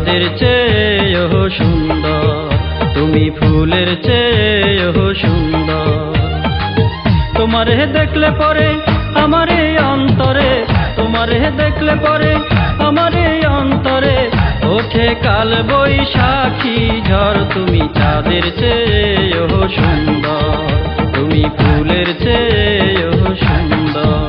চাঁদের চেয়েও সুন্দর, তুমি ফুলের চেয়েও সুন্দর। তোমারে দেখলে পরে আমার এই অন্তরে, তোমারে দেখলে পরে আমার এই অন্তরে ওঠে কাল বৈশাখী ঝড়। তুমি চাঁদের চেয়েও সুন্দর, তুমি ফুলের চেয়েও সুন্দর।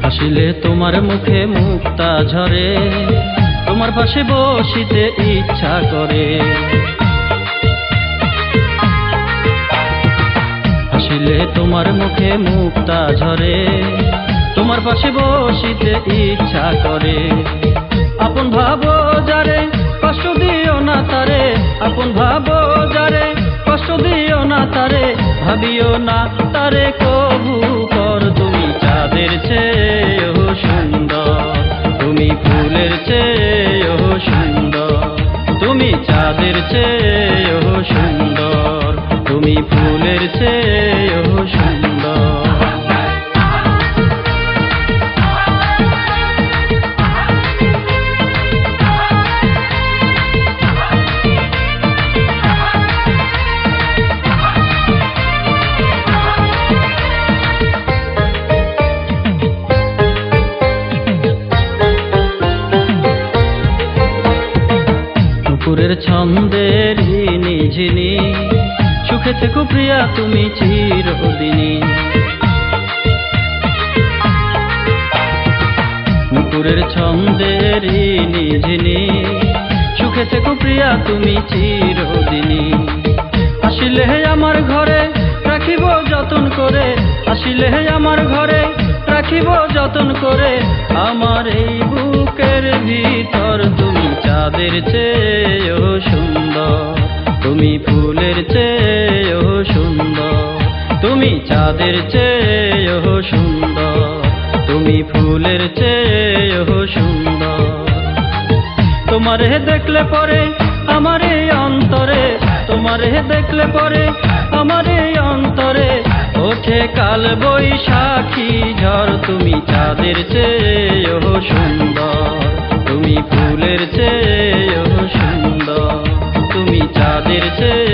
হাসিলে তোমার মুখে মুক্তা ঝরে, তোমার পাশে বসিতে ইচ্ছা করে। হাসিলে তোমার মুখে মুক্তা ঝরে, তোমার পাশে বসিতে ইচ্ছা করে। আপন ভাবো যারে কষ্ট দিও না তারে, আপন ভাবো যারে কষ্ট দিও না তারে, ভাবিও না তারে কবু পর। তুমি চাঁদের চেয়েও সুন্দর, তুমি ফুলের চেয়েও সুন্দর, তুমি চাঁদের চেয়েও সুন্দর, তুমি ফুলের চেয়েও সুন্দর। নুপুরের ছন্দের ঝিনি, সুখে থেকো প্রিয়া তুমি চিরদিনী। নুপুরের ছন্দের ঝিনি, সুখে থেকো প্রিয়া তুমি চিরদিনী। আসিলে আমার ঘরে রাখিব যতন করে, আসিলে আমার ঘরে রাখিব যতন করে। আমার এই বুকের ভিতর তুমি চাঁদের চেয়েও সুন্দর, তুমি ফুলের চেয়েও সুন্দর, তুমি চাঁদের চেয়েও সুন্দর, তুমি ফুলের চেয়েও সুন্দর। তোমারে দেখলে পরে আমার এই অন্তরে, তোমারে দেখলে পরে আমার এই অন্তরে ওঠে কাল বৈশাখী ঝড়। তুমি চাঁদের চেয়েও সুন্দর, তুমি ফুলের চেয়েও সুন্দর, তুমি চাঁদের চেয়ে